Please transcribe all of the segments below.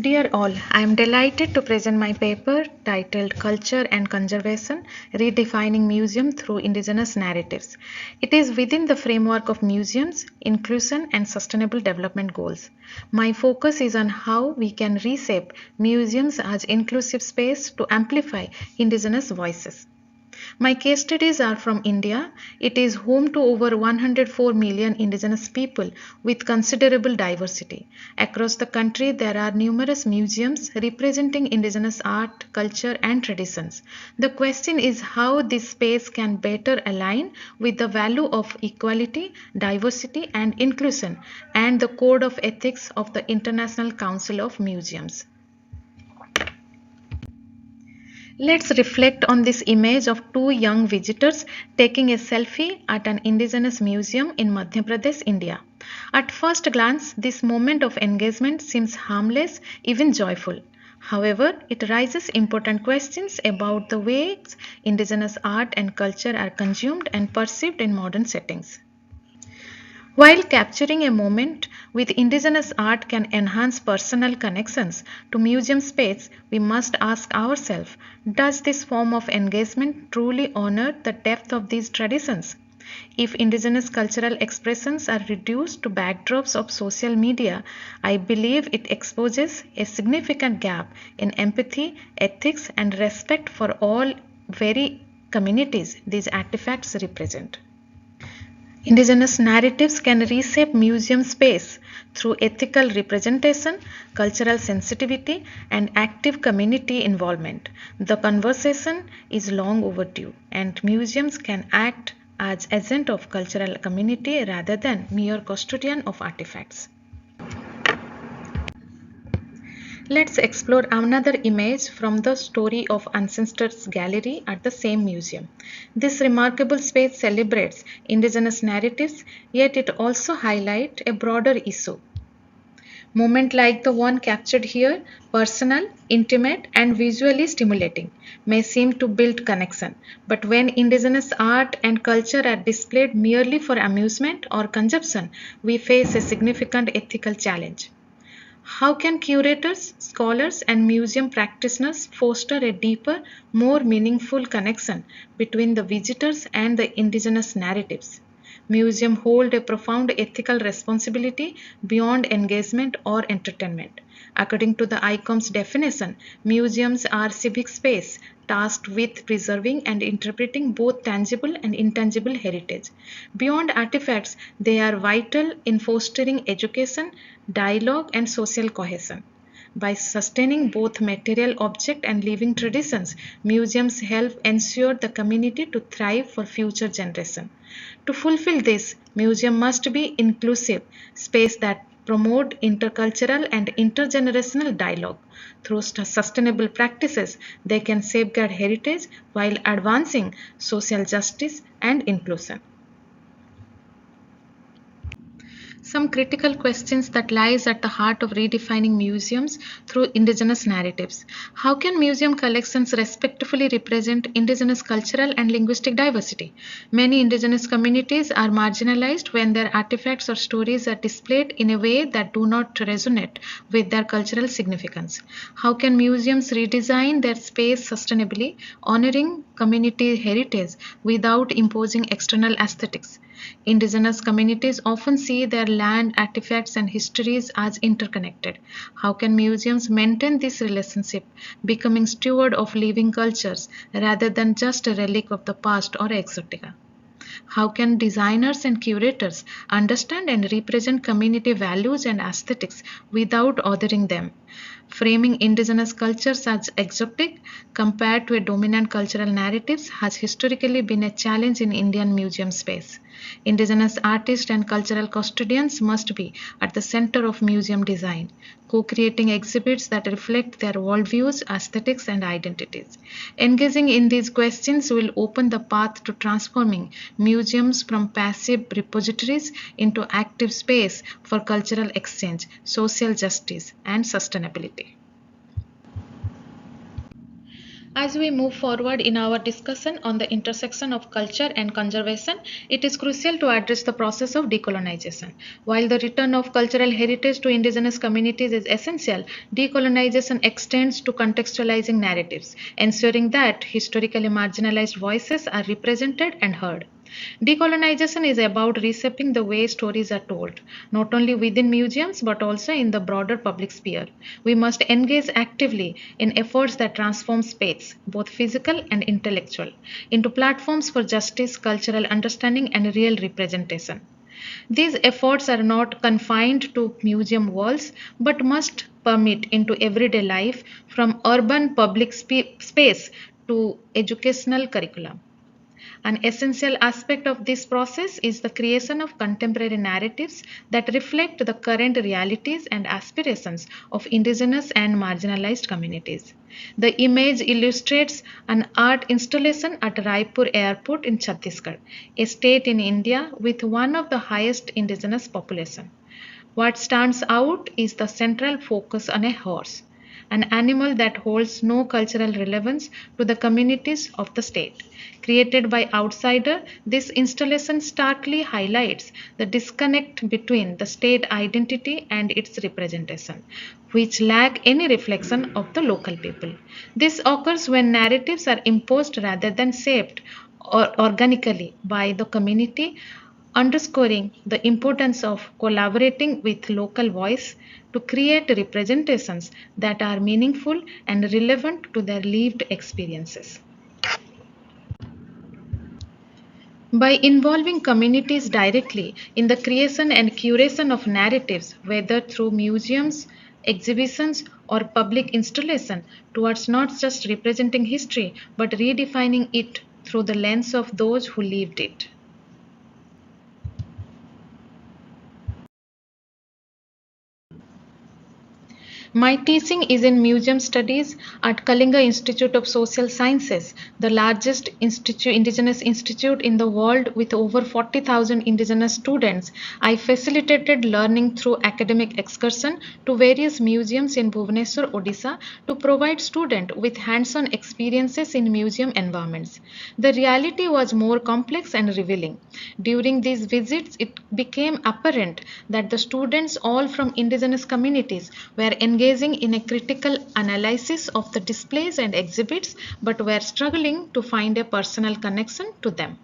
Dear all, I am delighted to present my paper titled Culture and Conservation Redefining Museum Through Indigenous Narratives. It is within the framework of museums, inclusion, and sustainable development goals. My focus is on how we can reshape museums as inclusive space to amplify indigenous voices. My case studies are from India. It is home to over 104 million indigenous people with considerable diversity. Across the country, there are numerous museums representing indigenous art, culture, and traditions. The question is how this space can better align with the value of equality, diversity, and inclusion, and the code of ethics of the International Council of Museums. Let's reflect on this image of two young visitors taking a selfie at an indigenous museum in Madhya Pradesh, India. At first glance, this moment of engagement seems harmless, even joyful. However, it raises important questions about the ways indigenous art and culture are consumed and perceived in modern settings. While capturing a moment with indigenous art can enhance personal connections to museum space, we must ask ourselves, does this form of engagement truly honor the depth of these traditions? If indigenous cultural expressions are reduced to backdrops of social media, I believe it exposes a significant gap in empathy, ethics, and respect for all very communities these artifacts represent. Indigenous narratives can reshape museum space through ethical representation, cultural sensitivity, and active community involvement. The conversation is long overdue, and museums can act as agent of cultural community rather than mere custodian of artifacts. Let's explore another image from the Story of Ancestors gallery at the same museum. This remarkable space celebrates indigenous narratives, yet it also highlights a broader issue. Moments like the one captured here, personal, intimate, and visually stimulating, may seem to build connection. But when indigenous art and culture are displayed merely for amusement or consumption, we face a significant ethical challenge. How can curators, scholars, and museum practitioners foster a deeper, more meaningful connection between the visitors and the indigenous narratives? Museums hold a profound ethical responsibility beyond engagement or entertainment. According to the ICOM's definition, museums are civic space tasked with preserving and interpreting both tangible and intangible heritage. Beyond artifacts, they are vital in fostering education, dialogue, and social cohesion. By sustaining both material object and living traditions, museums help ensure the community to thrive for future generations. To fulfill this, museum must be inclusive space that promote intercultural and intergenerational dialogue. Through sustainable practices, they can safeguard heritage while advancing social justice and inclusion. Some critical questions that lies at the heart of redefining museums through indigenous narratives. How can museum collections respectfully represent indigenous cultural and linguistic diversity? Many indigenous communities are marginalized when their artifacts or stories are displayed in a way that do not resonate with their cultural significance. How can museums redesign their space sustainably, honoring community heritage without imposing external aesthetics? Indigenous communities often see their land, artifacts, and histories as interconnected. How can museums maintain this relationship, becoming steward of living cultures rather than just a relic of the past or exotica? How can designers and curators understand and represent community values and aesthetics without othering them? Framing indigenous cultures as exotic compared to a dominant cultural narratives has historically been a challenge in Indian museum space. Indigenous artists and cultural custodians must be at the center of museum design, co-creating exhibits that reflect their worldviews, aesthetics, and identities. Engaging in these questions will open the path to transforming museums from passive repositories into active space for cultural exchange, social justice, and sustainability. As we move forward in our discussion on the intersection of culture and conservation, it is crucial to address the process of decolonization. While the return of cultural heritage to indigenous communities is essential, decolonization extends to contextualizing narratives, ensuring that historically marginalized voices are represented and heard. Decolonization is about reshaping the way stories are told, not only within museums but also in the broader public sphere. We must engage actively in efforts that transform space, both physical and intellectual, into platforms for justice, cultural understanding, and real representation. These efforts are not confined to museum walls but must permeate into everyday life from urban public space to educational curriculum. An essential aspect of this process is the creation of contemporary narratives that reflect the current realities and aspirations of indigenous and marginalized communities. The image illustrates an art installation at Raipur Airport in Chhattisgarh, a state in India with one of the highest indigenous population. What stands out is the central focus on a horse, an animal that holds no cultural relevance to the communities of the state. Created by outsider, this installation starkly highlights the disconnect between the state identity and its representation, which lack any reflection of the local people. This occurs when narratives are imposed rather than shaped or organically by the community, underscoring the importance of collaborating with local voice to create representations that are meaningful and relevant to their lived experiences. By involving communities directly in the creation and curation of narratives, whether through museums, exhibitions, or public installation, towards not just representing history but redefining it through the lens of those who lived it. My teaching is in museum studies at Kalinga Institute of Social Sciences, the largest indigenous institute in the world with over 40,000 indigenous students. I facilitated learning through academic excursion to various museums in Bhubaneswar, Odisha to provide students with hands-on experiences in museum environments. The reality was more complex and revealing. During these visits, it became apparent that the students, all from indigenous communities, were engaging in a critical analysis of the displays and exhibits but were struggling to find a personal connection to them.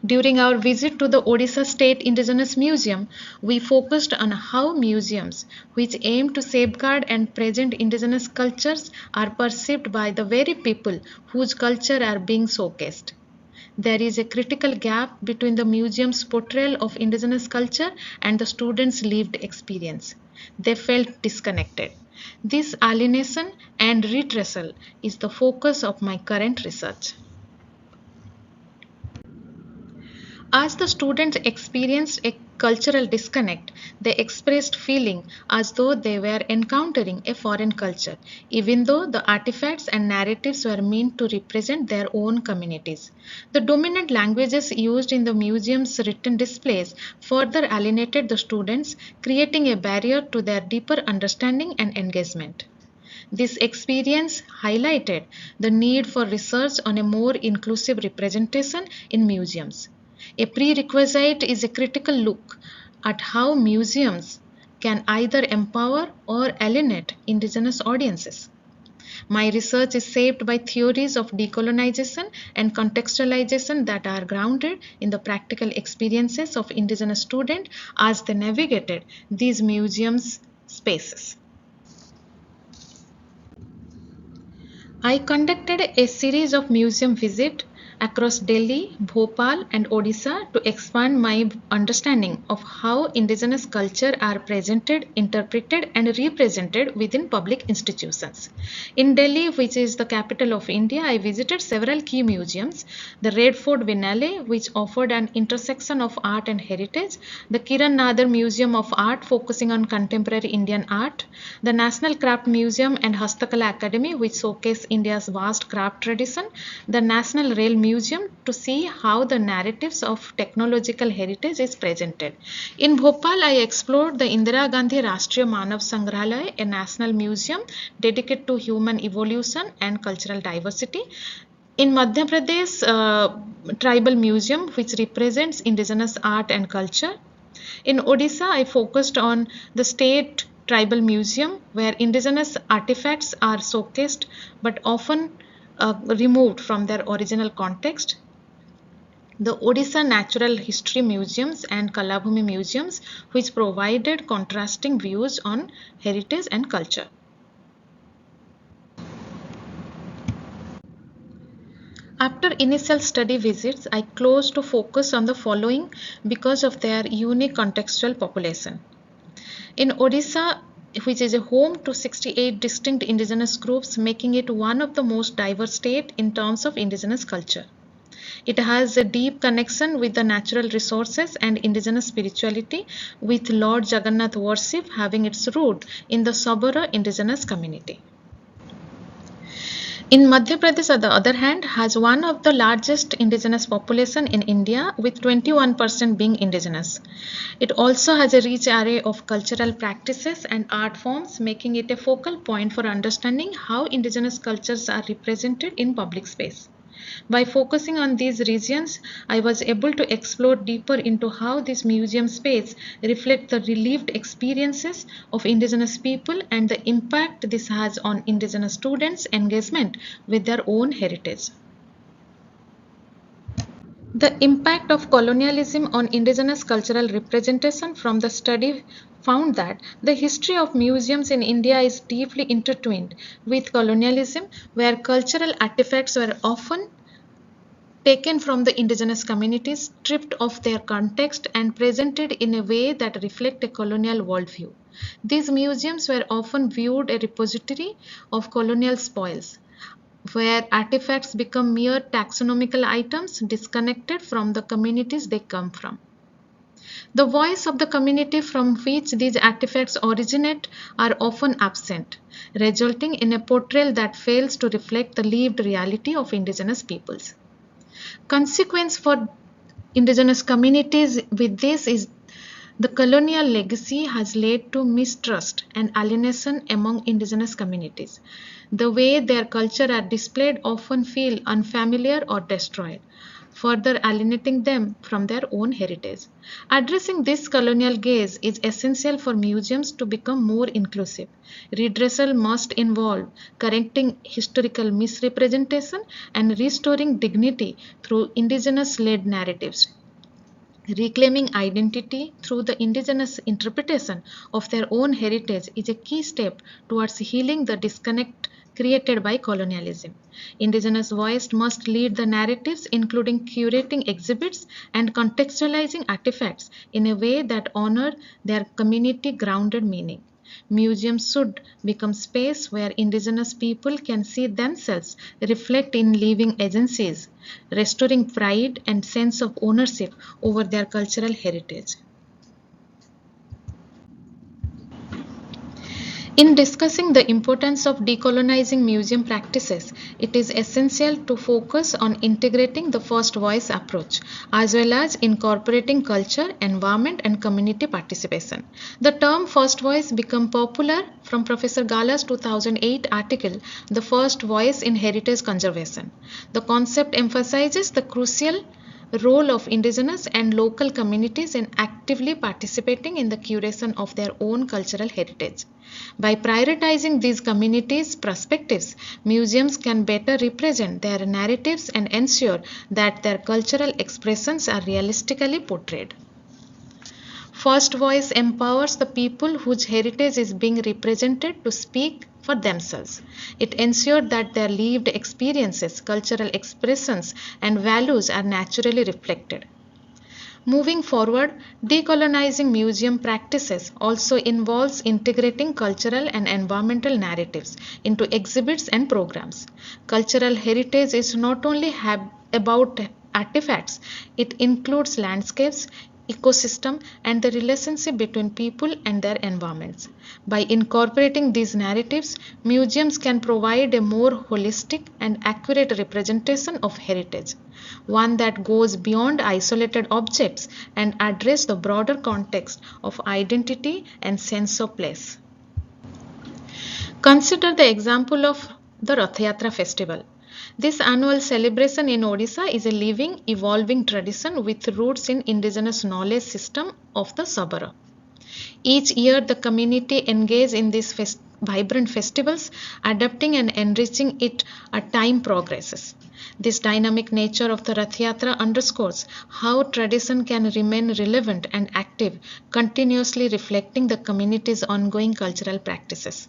During our visit to the Odisha State Indigenous Museum, we focused on how museums, which aim to safeguard and present indigenous cultures, are perceived by the very people whose culture are being showcased. There is a critical gap between the museum's portrayal of indigenous culture and the students' lived experience. They felt disconnected. This alienation and redressal is the focus of my current research. As the students experienced a cultural disconnect, they expressed feeling as though they were encountering a foreign culture, even though the artifacts and narratives were meant to represent their own communities. The dominant languages used in the museum's written displays further alienated the students, creating a barrier to their deeper understanding and engagement. This experience highlighted the need for research on a more inclusive representation in museums. A prerequisite is a critical look at how museums can either empower or alienate indigenous audiences. My research is shaped by theories of decolonization and contextualization that are grounded in the practical experiences of indigenous students as they navigated these museums spaces. I conducted a series of museum visits across Delhi, Bhopal, and Odisha to expand my understanding of how indigenous culture are presented, interpreted, and represented within public institutions. In Delhi, which is the capital of India, I visited several key museums: the Red Fort Biennale, which offered an intersection of art and heritage; the Kiran Nadar Museum of Art, focusing on contemporary Indian art; the National Craft Museum and Hastakala Academy, which showcase India's vast craft tradition; the National Rail museum to see how the narratives of technological heritage is presented. In Bhopal, I explored the Indira Gandhi Rashtriya Manav Sangrahalaya, a national museum dedicated to human evolution and cultural diversity. In Madhya Pradesh, Tribal Museum, which represents indigenous art and culture. In Odisha, I focused on the State Tribal Museum, where indigenous artifacts are showcased but often removed from their original context. The Odisha Natural History Museums and Kalabhumi Museums, which provided contrasting views on heritage and culture. After initial study visits, I chose to focus on the following because of their unique contextual population. In Odisha, which is a home to 68 distinct indigenous groups, making it one of the most diverse states in terms of indigenous culture. It has a deep connection with the natural resources and indigenous spirituality, with Lord Jagannath worship having its root in the Sabara indigenous community. In Madhya Pradesh, on the other hand, has one of the largest indigenous population in India, with 21% being indigenous. It also has a rich array of cultural practices and art forms, making it a focal point for understanding how indigenous cultures are represented in public space. By focusing on these regions, I was able to explore deeper into how this museum space reflects the lived experiences of indigenous people and the impact this has on indigenous students' engagement with their own heritage. The impact of colonialism on indigenous cultural representation from the study found that the history of museums in India is deeply intertwined with colonialism, where cultural artifacts were often taken from the indigenous communities, stripped of their context, and presented in a way that reflect a colonial worldview. These museums were often viewed a repository of colonial spoils, where artifacts become mere taxonomical items disconnected from the communities they come from. The voice of the community from which these artifacts originate are often absent, resulting in a portrayal that fails to reflect the lived reality of indigenous peoples. Consequence for indigenous communities with this is the colonial legacy has led to mistrust and alienation among indigenous communities. The way their culture are displayed often feel unfamiliar or destroyed, further alienating them from their own heritage. Addressing this colonial gaze is essential for museums to become more inclusive. Redressal must involve correcting historical misrepresentation and restoring dignity through indigenous-led narratives. Reclaiming identity through the indigenous interpretation of their own heritage is a key step towards healing the disconnect created by colonialism. Indigenous voice must lead the narratives, including curating exhibits and contextualizing artifacts in a way that honor their community grounded meaning. Museums should become space where indigenous people can see themselves reflect in living agencies, restoring pride and sense of ownership over their cultural heritage. In discussing the importance of decolonizing museum practices, it is essential to focus on integrating the first voice approach, as well as incorporating culture, environment, and community participation. The term first voice became popular from Professor Gala's 2008 article, The First Voice in Heritage Conservation. The concept emphasizes the crucial role of indigenous and local communities in actively participating in the curation of their own cultural heritage. By prioritizing these communities' perspectives, museums can better represent their narratives and ensure that their cultural expressions are realistically portrayed. First Voice empowers the people whose heritage is being represented to speak for themselves. It ensures that their lived experiences, cultural expressions, and values are naturally reflected. Moving forward, decolonizing museum practices also involves integrating cultural and environmental narratives into exhibits and programs. Cultural heritage is not only about artifacts, it includes landscapes, ecosystem, and the relationship between people and their environments. By incorporating these narratives, museums can provide a more holistic and accurate representation of heritage, one that goes beyond isolated objects and address the broader context of identity and sense of place. Consider the example of the Rath Yatra festival. This annual celebration in Odisha is a living, evolving tradition with roots in indigenous knowledge system of the Sabara. Each year, the community engages in these vibrant festivals, adapting and enriching it as time progresses. This dynamic nature of the Rath Yatra underscores how tradition can remain relevant and active, continuously reflecting the community's ongoing cultural practices.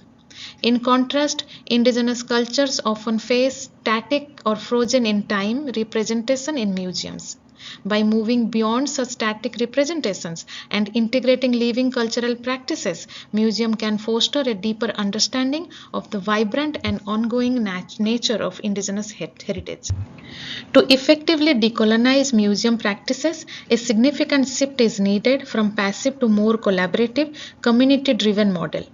In contrast, indigenous cultures often face static or frozen in time representation in museums. By moving beyond such static representations and integrating living cultural practices, museum can foster a deeper understanding of the vibrant and ongoing nature of indigenous heritage. To effectively decolonize museum practices, a significant shift is needed from passive to more collaborative, community-driven model.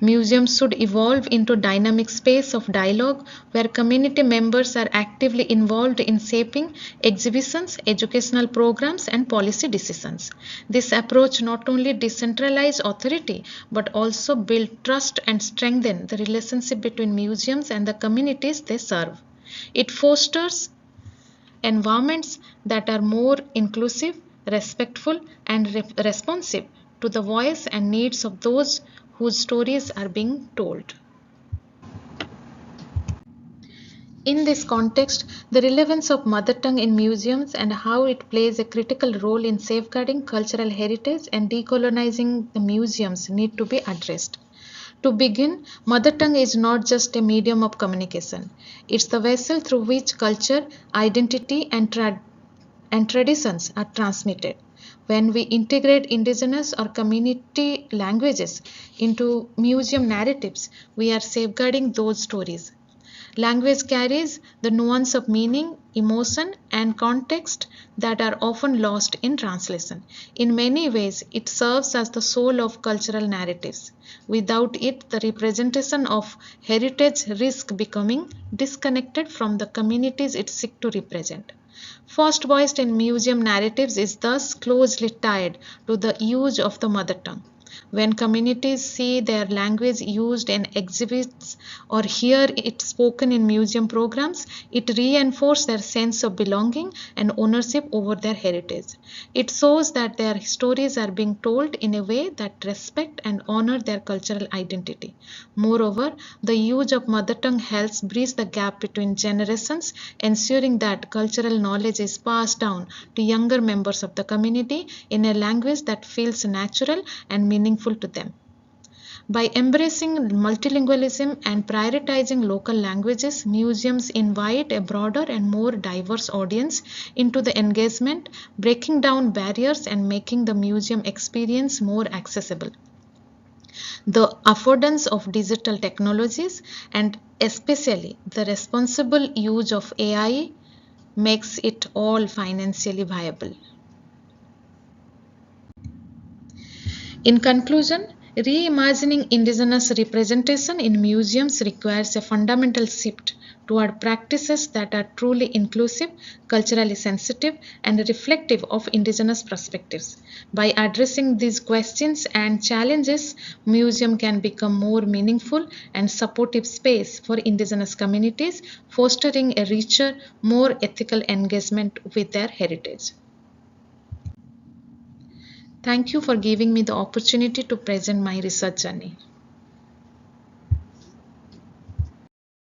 Museums should evolve into dynamic space of dialogue where community members are actively involved in shaping exhibitions, educational programs, and policy decisions. This approach not only decentralizes authority but also builds trust and strengthens the relationship between museums and the communities they serve. It fosters environments that are more inclusive, respectful, and responsive to the voice and needs of those whose stories are being told. In this context, the relevance of mother tongue in museums and how it plays a critical role in safeguarding cultural heritage and decolonizing the museums need to be addressed. To begin, mother tongue is not just a medium of communication. It's the vessel through which culture, identity, and traditions are transmitted. When we integrate indigenous or community languages into museum narratives, we are safeguarding those stories. Language carries the nuance of meaning, emotion, and context that are often lost in translation. In many ways, it serves as the soul of cultural narratives. Without it, the representation of heritage risks becoming disconnected from the communities it seeks to represent. First voiced in museum narratives is thus closely tied to the use of the mother tongue. When communities see their language used in exhibits or hear it spoken in museum programs, it reinforces their sense of belonging and ownership over their heritage. It shows that their stories are being told in a way that respect and honor their cultural identity. Moreover, the use of mother tongue helps bridge the gap between generations, ensuring that cultural knowledge is passed down to younger members of the community in a language that feels natural and meaningful to them. By embracing multilingualism and prioritizing local languages, museums invite a broader and more diverse audience into the engagement, breaking down barriers and making the museum experience more accessible. The affordance of digital technologies and especially the responsible use of AI makes it all financially viable. In conclusion, reimagining indigenous representation in museums requires a fundamental shift toward practices that are truly inclusive, culturally sensitive, and reflective of indigenous perspectives. By addressing these questions and challenges, museum can become more meaningful and supportive space for indigenous communities, fostering a richer, more ethical engagement with their heritage. Thank you for giving me the opportunity to present my research journey.